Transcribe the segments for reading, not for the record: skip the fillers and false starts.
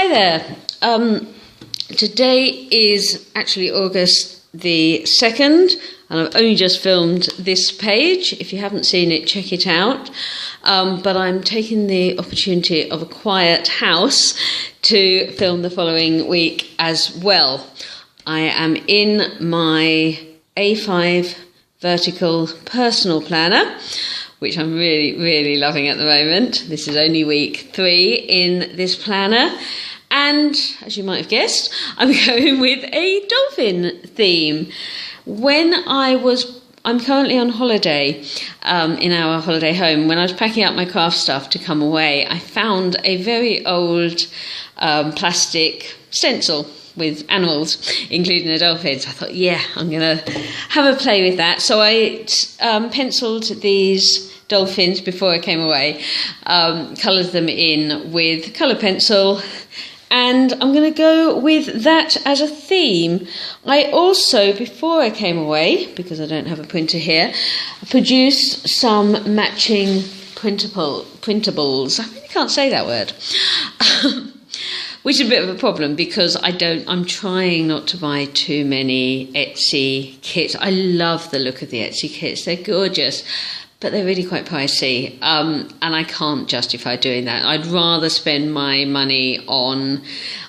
there. Today is actually August the 2nd, and I've only just filmed this page. If you haven't seen it, check it out. But I'm taking the opportunity of a quiet house to film the following week as well. I am in my A5 vertical personal planner, which I'm really loving at the moment. This is only week 3 in this planner. And as you might have guessed, I'm going with a dolphin theme. I'm currently on holiday in our holiday home. When I was packing up my craft stuff to come away, I found a very old plastic stencil with animals, including the dolphins. I thought, yeah, I'm going to have a play with that. So I penciled these dolphins before I came away, coloured them in with colour pencil, and I'm going to go with that as a theme. I also, before I came away, because I don't have a printer here, produced some matching printables. I really can't say that word. Which is a bit of a problem because I'm trying not to buy too many Etsy kits. I love the look of the Etsy kits. They're gorgeous, but they're really quite pricey. And I can't justify doing that. I'd rather spend my money on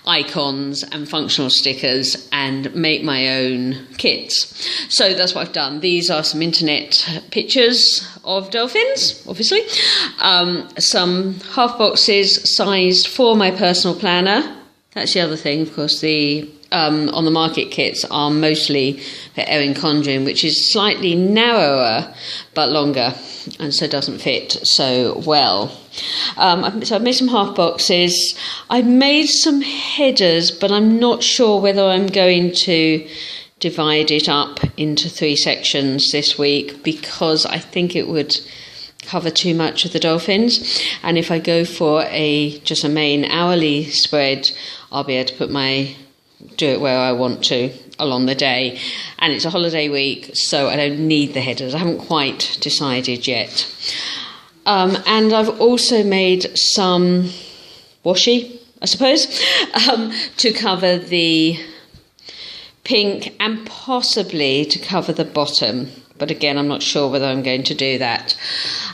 icons and functional stickers and make my own kits. So that's what I've done. These are some internet pictures of dolphins, obviously. Some half boxes sized for my personal planner. That's the other thing, of course. The on the market kits are mostly for Erin Condren, which is slightly narrower but longer, and so doesn't fit so well. So I've made some half boxes. I've made some headers, but I'm not sure whether I'm going to divide it up into 3 sections this week, because I think it would cover too much of the dolphins. And if I go for just a main hourly spread, I'll be able to do it where I want to along the day. And it's a holiday week, so I don't need the headers. I haven't quite decided yet. And I've also made some washi, I suppose, to cover the pink and possibly to cover the bottom. But again, I'm not sure whether I'm going to do that.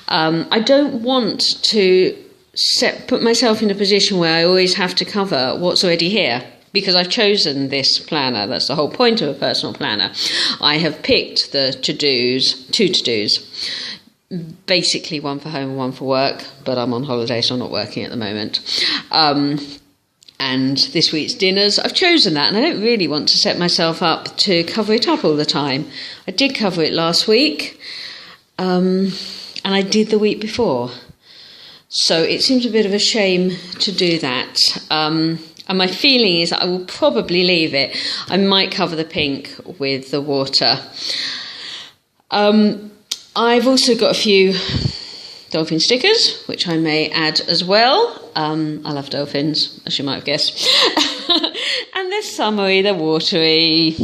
I don't want to put myself in a position where I always have to cover what's already here, because I've chosen this planner. That's the whole point of a personal planner. I have picked the two to-dos, basically one for home and one for work, but I'm on holiday, so I'm not working at the moment. And this week's dinners, I've chosen that, and I don't really want to set myself up to cover it up all the time. I did cover it last week, and I did the week before. So it seems a bit of a shame to do that. And my feeling is that I will probably leave it. I might cover the pink with the water. I've also got a few dolphin stickers, which I may add as well. I love dolphins, as you might have guessed. And they're summery, they're watery.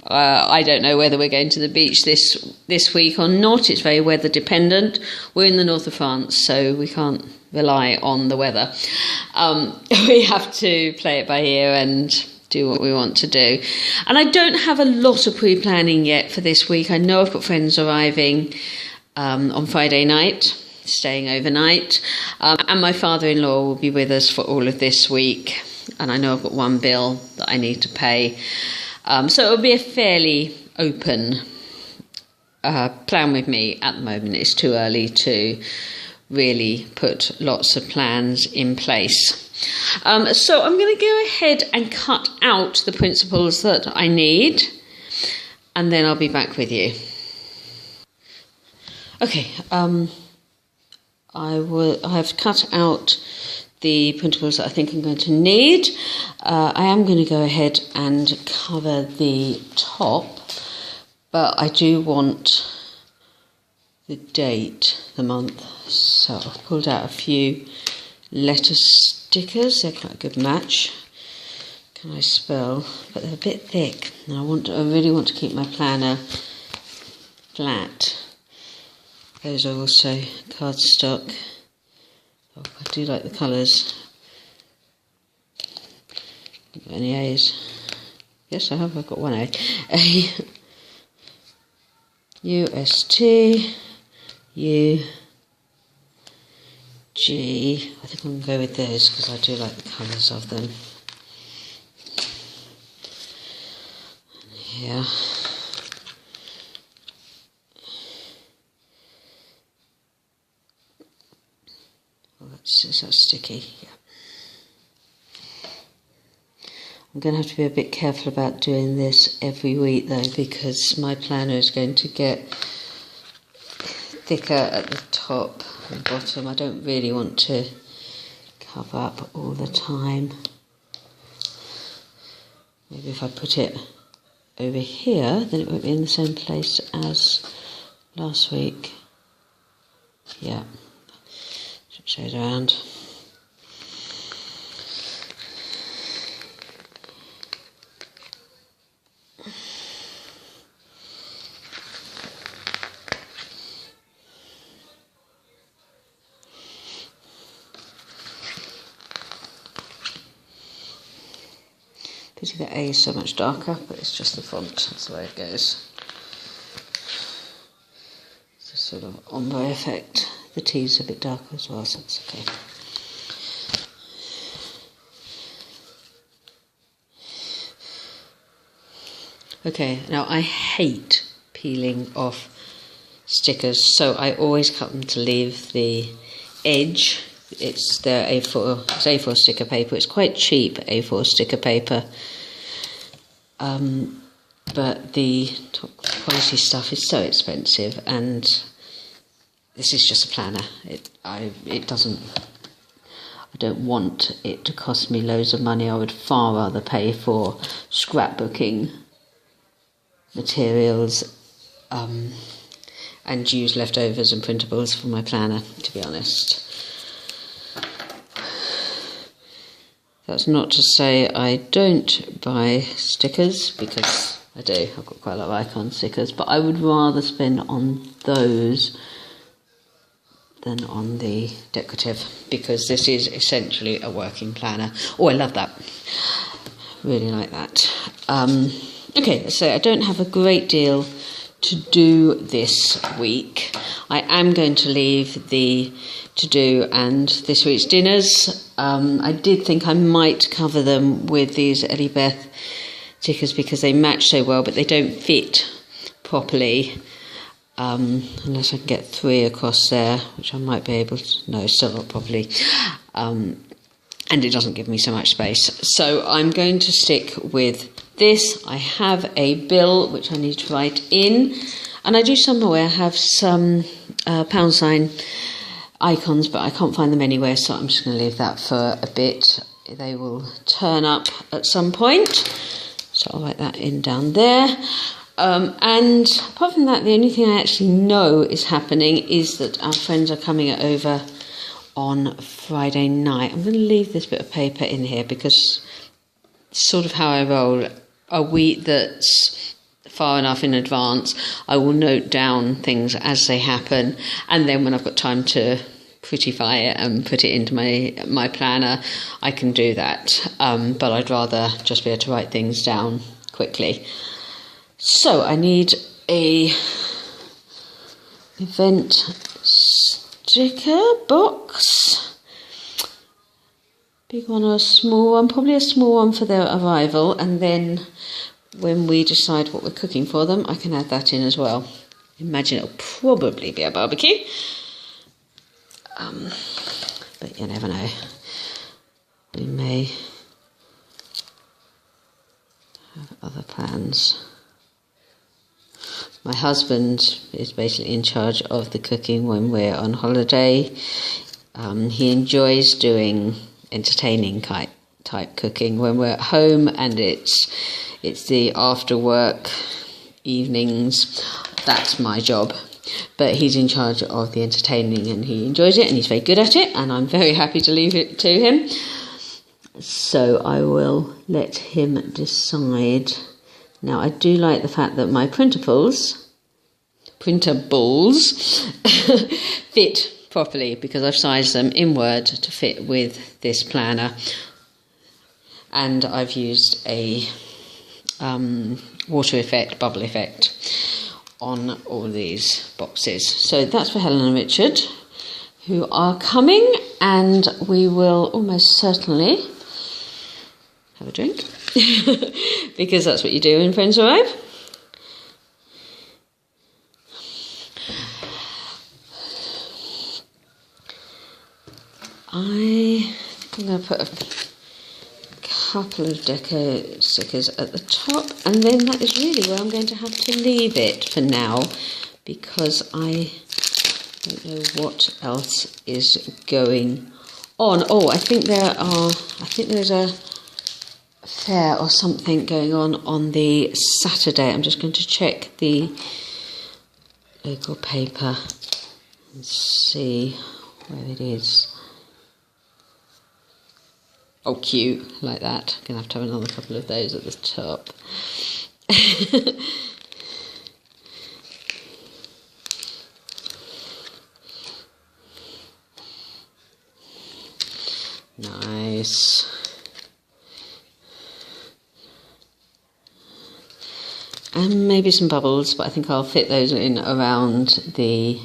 I don't know whether we're going to the beach this week or not. It's very weather dependent. We're in the north of France, so we can't rely on the weather. We have to play it by ear and do what we want to do. And I don't have a lot of pre-planning yet for this week. I know I've got friends arriving on Friday night, staying overnight, and my father-in-law will be with us for all of this week. And I know I've got one bill that I need to pay. So it'll be a fairly open plan with me at the moment. It's too early to really put lots of plans in place. So I'm going to go ahead and cut out the principles that I need, and then I'll be back with you. Okay, I have cut out the printables that I think I'm going to need. I am going to go ahead and cover the top, but I do want the date, the month. So I've pulled out a few letter stickers. They're quite a good match. Can I spell? But they're a bit thick, and I really want to keep my planner flat. Those are also cardstock. Oh, I do like the colours. Got any A's? Yes, I have. I've got one A. A, U, S, T, U, G. I think I'm going to go with those because I do like the colours of them. Here. Oh, that's sticky. Yeah. I'm going to have to be a bit careful about doing this every week though, because my planner is going to get thicker at the top and bottom. I don't really want to cover up all the time. Maybe if I put it over here, then it won't be in the same place as last week. Yeah, show it around. Pity the A is so much darker, but it's just the font, that's the way it goes. It's a sort of ombre effect. The T is a bit darker as well, so it's okay. Okay, now I hate peeling off stickers, so I always cut them to leave the edge. It's their A4, it's A4 sticker paper. It's quite cheap A4 sticker paper, but the top quality stuff is so expensive, and this is just a planner. I don't want it to cost me loads of money. I would far rather pay for scrapbooking materials and use leftovers and printables for my planner, to be honest. That's not to say I don't buy stickers, because I do. I've got quite a lot of icon stickers, but I would rather spend on those than on the decorative, because this is essentially a working planner. Oh, I love that. Really like that. Okay, so I don't have a great deal to do this week. I am going to leave the to-do and this week's dinners. I did think I might cover them with these Ellie Beth stickers because they match so well, but they don't fit properly unless I can get 3 across there, which I might be able to. No, still not properly. And it doesn't give me so much space. So I'm going to stick with this. I have a bill which I need to write in, and I do somewhere have some pound sign icons, but I can't find them anywhere, so I'm just going to leave that for a bit. They will turn up at some point, so I'll write that in down there. And apart from that, the only thing I actually know is happening is that our friends are coming over on Friday night. I'm going to leave this bit of paper in here because it's sort of how I roll. A week that's far enough in advance, I will note down things as they happen, and then when I've got time to prettify it and put it into my planner, I can do that. But I'd rather just be able to write things down quickly. So I need a event sticker box. Big one or a small one? Probably a small one for their arrival, and then when we decide what we're cooking for them, I can add that in as well. Imagine it'll probably be a barbecue. But you never know. We may have other plans. My husband is basically in charge of the cooking when we're on holiday. He enjoys doing entertaining type cooking when we're at home, and it's the after work evenings. That's my job. But he's in charge of the entertaining, and he enjoys it, and he's very good at it, and I'm very happy to leave it to him. So I will let him decide. Now, I do like the fact that my printables fit properly, because I've sized them in Word to fit with this planner. and I've used a water effect, bubble effect on all these boxes. So that's for Helen and Richard, who are coming, and we will almost certainly have a drink because that's what you do when friends arrive. I think I'm going to put a couple of deco stickers at the top, and then that is really where I'm going to have to leave it for now, because I don't know what else is going on. Oh, I think there's a fair or something going on the Saturday. I'm just going to check the local paper and see where it is. Oh, cute, like that. I'm going to have another couple of those at the top. Nice. And maybe some bubbles, but I think I'll fit those in around the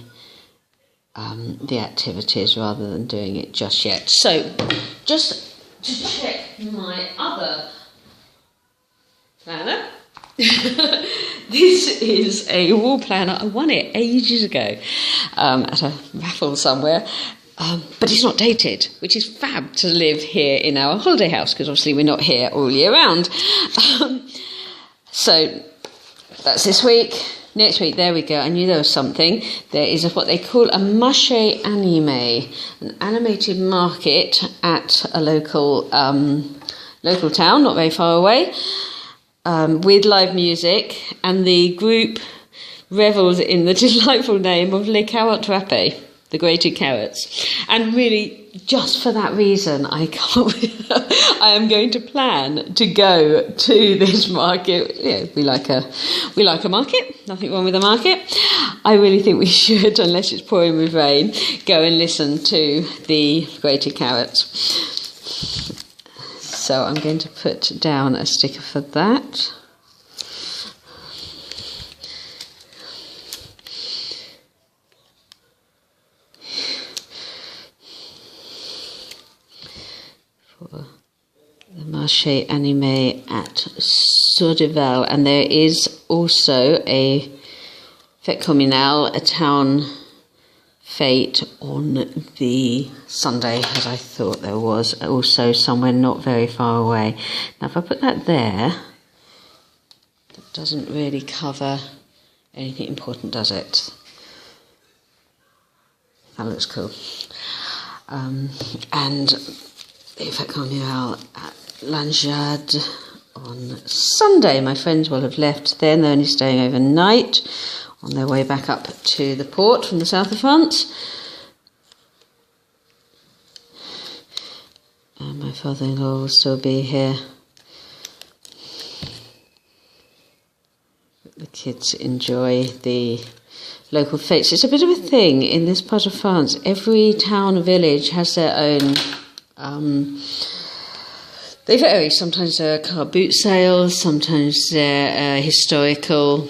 activities rather than doing it just yet. So, just to check my other planner. This is a wall planner. I won it ages ago at a raffle somewhere. But it's not dated, which is fab to live here in our holiday house, because obviously we're not here all year round. So that's this week. Next week, there we go. I knew there was something. There is what they call a mache anime, an animated market at a local town, not very far away, with live music, and the group revels in the delightful name of Les Carottes Râpées, the grated carrots. And really, just for that reason, I am going to plan to go to this market. Yeah, we like a market. Nothing wrong with a market. I really think we should, unless it's pouring with rain, go and listen to the grated carrots. So I'm going to put down a sticker for that. For the Marché Animé at Sourdeval, and there is also a Fête Communale, a town fete on the Sunday, as I thought there was also somewhere not very far away. Now if I put that there, that doesn't really cover anything important, does it? That looks cool. And the Fête Communale at Langeade on Sunday. My friends will have left then. They're only staying overnight on their way back up to the port from the south of France. And my father-in-law will still be here. The kids enjoy the local fetes. It's a bit of a thing in this part of France. Every town or village has their own. They vary. Sometimes there are car boot sales, sometimes there are historical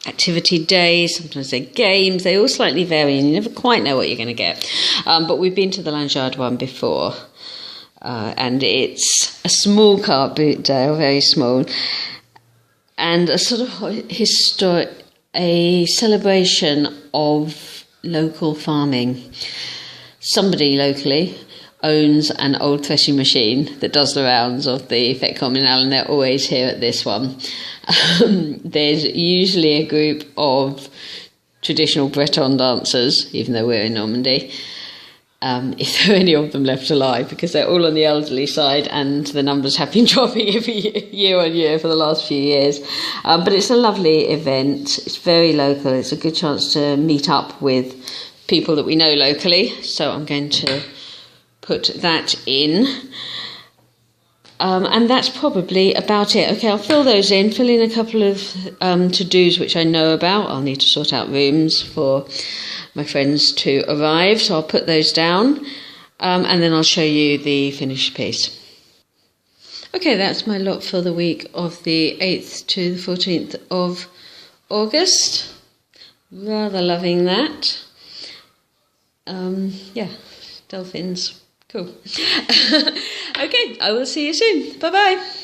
activity days, sometimes they're games. They all slightly vary and you never quite know what you're going to get. But we've been to the Langeade one before, and it's a small car boot day, or very small, and a sort of a celebration of local farming. Somebody locally owns an old threshing machine that does the rounds of the Fête Communale, and they're always here at this one. There's usually a group of traditional Breton dancers, even though we're in Normandy, if there are any of them left alive, because they're all on the elderly side and the numbers have been dropping every year on year for the last few years. But it's a lovely event. It's very local. It's a good chance to meet up with people that we know locally. So I'm going to put that in. And that's probably about it. Okay, I'll fill those in, fill in a couple of to-dos which I know about. I'll need to sort out rooms for my friends to arrive, so I'll put those down. and then I'll show you the finished piece. Okay, that's my lot for the week of the 8th to the 14th of August. Rather loving that. Yeah, dolphins. Cool. Okay, I will see you soon. Bye-bye.